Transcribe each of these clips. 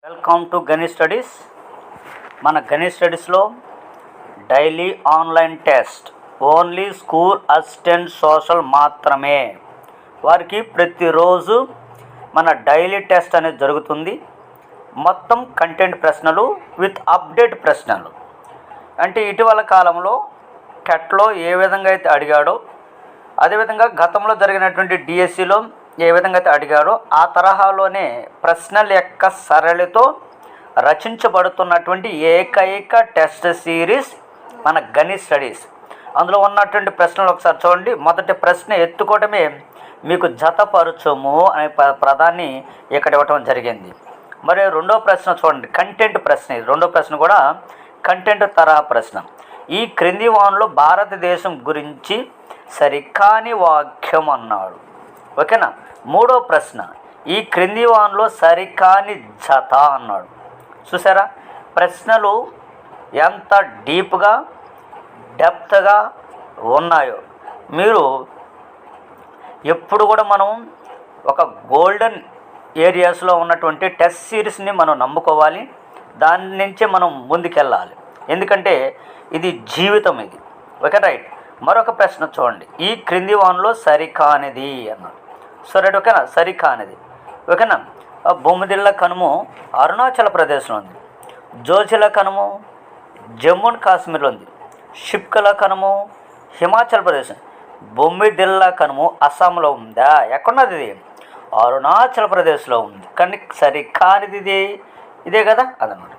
Welcome to Ganit studies. మన గణిత్ స్టడీస్లో daily online test only school assistant social మాత్రమే. వారికి ప్రతిరోజు మన డైలీ టెస్ట్ అనేది జరుగుతుంది. మొత్తం కంటెంట్ ప్రశ్నలు విత్ అప్డేట్ ప్రశ్నలు. అంటే ఇటీవల కాలంలో టెట్లో ఏ విధంగా అయితే అడిగాడో అదేవిధంగా గతంలో జరిగినటువంటి డిఎస్సిలో ఏ విధంగా అయితే అడిగాడో ఆ తరహాలోనే ప్రశ్నల యొక్క సరళితో రచించబడుతున్నటువంటి ఏకైక టెస్ట్ సిరీస్ మన గణిత్ స్టడీస్. అందులో ఉన్నటువంటి ప్రశ్నలు ఒకసారి చూడండి. మొదటి ప్రశ్న ఎత్తుకోవడమే మీకు జతపరచుము అనే పదాన్ని ఇక్కడ ఇవ్వటం జరిగింది. మరి రెండో ప్రశ్న చూడండి, కంటెంట్ ప్రశ్న. ఇది రెండో ప్రశ్న కూడా కంటెంట్ తరహా ప్రశ్న. ఈ క్రింది వానలో భారతదేశం గురించి సరికాని వాక్యం అన్నాడు. ఓకేనా. మూడో ప్రశ్న, ఈ క్రింది వానలో సరికాని జత అన్నాడు. చూసారా ప్రశ్నలు ఎంత డీప్గా డెప్త్గా ఉన్నాయో. మీరు ఎప్పుడు కూడా మనం ఒక గోల్డెన్ ఏరియాస్లో ఉన్నటువంటి టెస్ట్ సిరీస్ని మనం నమ్ముకోవాలి. దాని నుంచే మనం ముందుకెళ్ళాలి. ఎందుకంటే ఇది జీవితం. ఇది ఓకే, రైట్. మరొక ప్రశ్న చూడండి, ఈ క్రింది వానలో సరికానిది అన్నాడు. సో రైట్, ఓకేనా. సరికానిది ఓకేనా. బొమ్మిదిళ్ళ కనుము అరుణాచల్ ప్రదేశ్లో ఉంది. జోజిల కనుము జమ్మూ అండ్ కాశ్మీర్లో ఉంది. షిప్కల కనుము హిమాచల్ ప్రదేశ్. బొమ్మిదిళ్ళ కనుము అస్సాంలో ఉందా? ఎక్కడున్నది? ఇది అరుణాచల్ ప్రదేశ్లో ఉంది. కానీ సరికానిది ఇదే కదా, అదన్నమాట.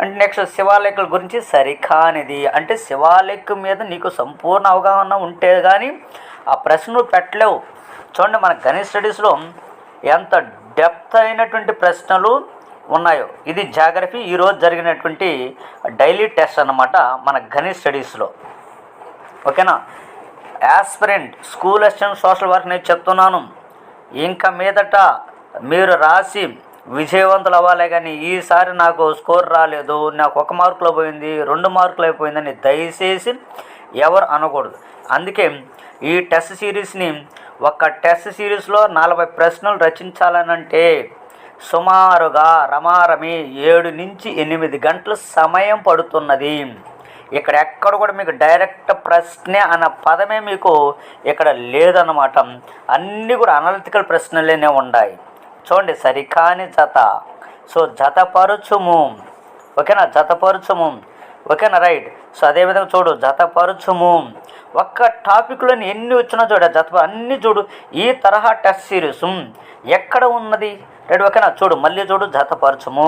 అంటే నెక్స్ట్ శివాలయకుల గురించి సరికానిది అంటే శివాలయం మీద నీకు సంపూర్ణ అవగాహన ఉంటే కానీ ఆ ప్రశ్నలు పెట్టలేవు. చూడండి, మన గణిత్ స్టడీస్లో ఎంత డెప్త్ అయినటువంటి ప్రశ్నలు ఉన్నాయో. ఇది జాగ్రఫీ ఈరోజు జరిగినటువంటి డైలీ టెస్ట్ అన్నమాట మన గణిత్ స్టడీస్లో. ఓకేనా. Aspirant school assistant social work నేను చెప్తున్నాను. ఇంకా మీదట మీరు రాసి విజయవంతులు అవ్వాలి. కానీ ఈసారి నాకు స్కోర్ రాలేదు, నాకు 1 మార్కులో పోయింది, 2 మార్కులు అయిపోయిందని దయచేసి ఎవరు అనకూడదు. అందుకే ఈ టెస్ట్ సిరీస్ని ఒక టెస్ట్ సిరీస్లో 40 ప్రశ్నలు రచించాలనంటే సుమారుగా రమారమి 7 నుంచి 8 గంటల సమయం పడుతున్నది. ఇక్కడ ఎక్కడ కూడా మీకు డైరెక్ట్ ప్రశ్నే అన్న పదమే మీకు ఇక్కడ లేదన్నమాట. అన్నీ కూడా అనలిటికల్ ప్రశ్నలేనే ఉన్నాయి. చూడండి, సరికాని జత. సో జతపరచుము. ఓకేనా, జతపరచుము. ఓకేనా, రైట్. సో అదేవిధంగా చూడు, జతపరచుము. ఒక్క టాపిక్లోని ఎన్ని వచ్చినా చూడ జత అన్నీ చూడు. ఈ తరహా టెస్ట్ సిరీస్ ఎక్కడ ఉన్నది? రైట్, ఓకేనా. చూడు, మళ్ళీ చూడు, జతపరచుము.